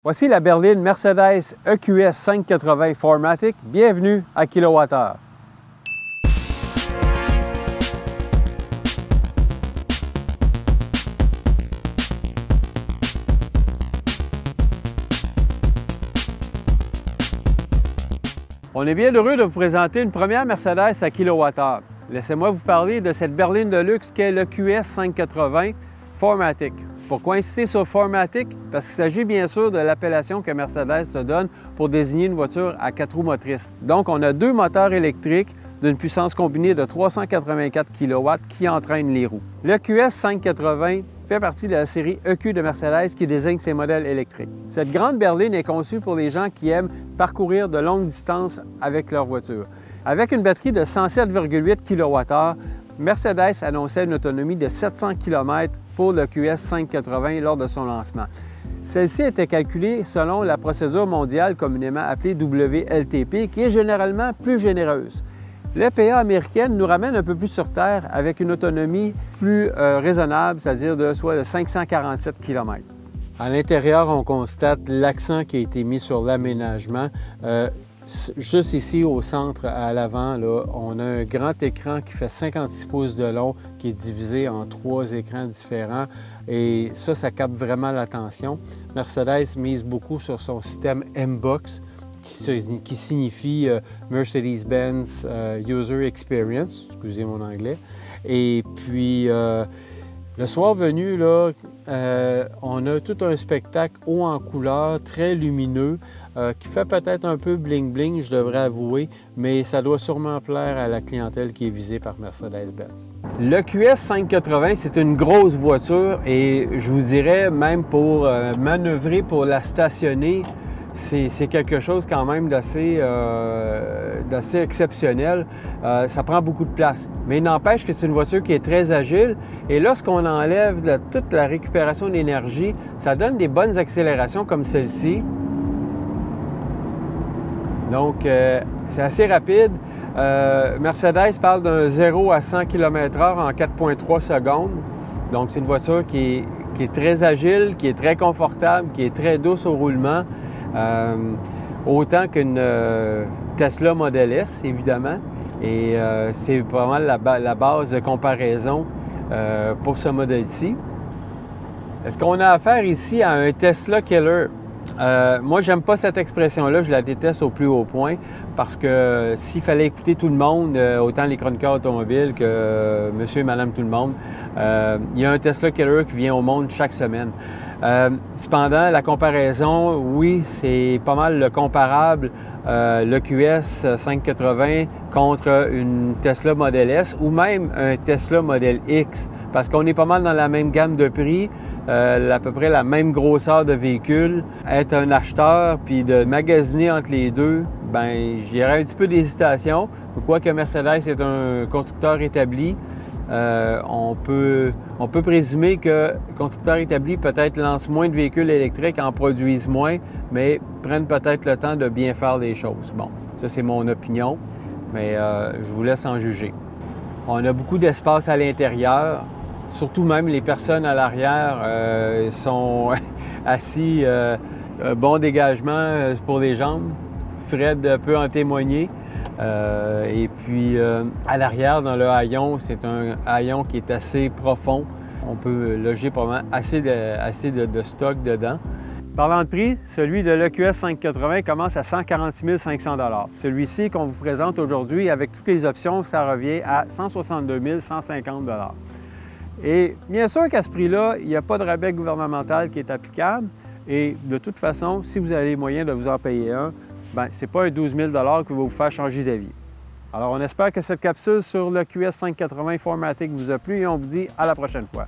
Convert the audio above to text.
Voici la berline Mercedes EQS 580 4MATIC. Bienvenue à kWh. On est bien heureux de vous présenter une première Mercedes à kWh. Laissez-moi vous parler de cette berline de luxe qu'est l'EQS 580 4MATIC. Pourquoi insister sur 4MATIC? Parce qu'il s'agit bien sûr de l'appellation que Mercedes se donne pour désigner une voiture à 4 roues motrices. Donc, on a deux moteurs électriques d'une puissance combinée de 384 kW qui entraînent les roues. L'EQS 580 fait partie de la série EQ de Mercedes qui désigne ses modèles électriques. Cette grande berline est conçue pour les gens qui aiment parcourir de longues distances avec leur voiture. Avec une batterie de 107,8 kWh, Mercedes annonçait une autonomie de 700 km pour le QS 580 lors de son lancement. Celle-ci était calculée selon la procédure mondiale communément appelée WLTP, qui est généralement plus généreuse. L'EPA américaine nous ramène un peu plus sur Terre avec une autonomie plus raisonnable, c'est-à-dire de 547 km. À l'intérieur, on constate l'accent qui a été mis sur l'aménagement. Juste ici au centre, à l'avant, on a un grand écran qui fait 56 pouces de long, qui est divisé en 3 écrans différents. Et ça capte vraiment l'attention. Mercedes mise beaucoup sur son système MBUX, qui signifie Mercedes-Benz User Experience, excusez mon anglais. Et puis, le soir venu, on a tout un spectacle haut en couleur, très lumineux, qui fait peut-être un peu bling-bling, je devrais avouer, mais ça doit sûrement plaire à la clientèle qui est visée par Mercedes-Benz. Le QS 580, c'est une grosse voiture et je vous dirais, même pour manœuvrer, pour la stationner, c'est quelque chose quand même d'assez exceptionnel. Ça prend beaucoup de place. Mais il n'empêche que c'est une voiture qui est très agile et lorsqu'on enlève toute la récupération d'énergie, ça donne des bonnes accélérations comme celle-ci. Donc, c'est assez rapide. Mercedes parle d'un 0 à 100 km/h en 4,3 secondes. Donc, c'est une voiture qui est très agile, qui est très confortable, qui est très douce au roulement. Autant qu'une Tesla Model S, évidemment. Et c'est vraiment la base de comparaison pour ce modèle-ci. Est-ce qu'on a affaire ici à un Tesla Killer? Moi, j'aime pas cette expression-là, je la déteste au plus haut point parce que s'il fallait écouter tout le monde, autant les chroniqueurs automobiles que monsieur et madame tout le monde, il y a un Tesla Killer qui vient au monde chaque semaine. Cependant, la comparaison, oui, c'est pas mal le comparable, l'EQS 580 contre une Tesla Model S ou même un Tesla Model X parce qu'on est pas mal dans la même gamme de prix. À peu près la même grosseur de véhicule. Être un acheteur puis de magasiner entre les deux, ben j'aurais un petit peu d'hésitation. Quoique Mercedes est un constructeur établi, on peut présumer que le constructeur établi peut-être lance moins de véhicules électriques, en produisent moins, mais prennent peut-être le temps de bien faire les choses. Bon, ça c'est mon opinion, mais je vous laisse en juger. On a beaucoup d'espace à l'intérieur. Surtout même les personnes à l'arrière sont assis, bon dégagement pour les jambes. Fred peut en témoigner. Et puis à l'arrière, dans le haillon, c'est un haillon qui est assez profond. On peut loger probablement assez de stock dedans. Parlant de prix, celui de l'EQS 580 commence à 146 500 $. Celui-ci qu'on vous présente aujourd'hui, avec toutes les options, ça revient à 162 150 $. Et bien sûr qu'à ce prix-là, il n'y a pas de rabais gouvernemental qui est applicable. Et de toute façon, si vous avez les moyens de vous en payer un, ce n'est pas un 12 000 $ qui va vous faire changer d'avis. Alors, on espère que cette capsule sur le QS 580 4MATIC vous a plu et on vous dit à la prochaine fois.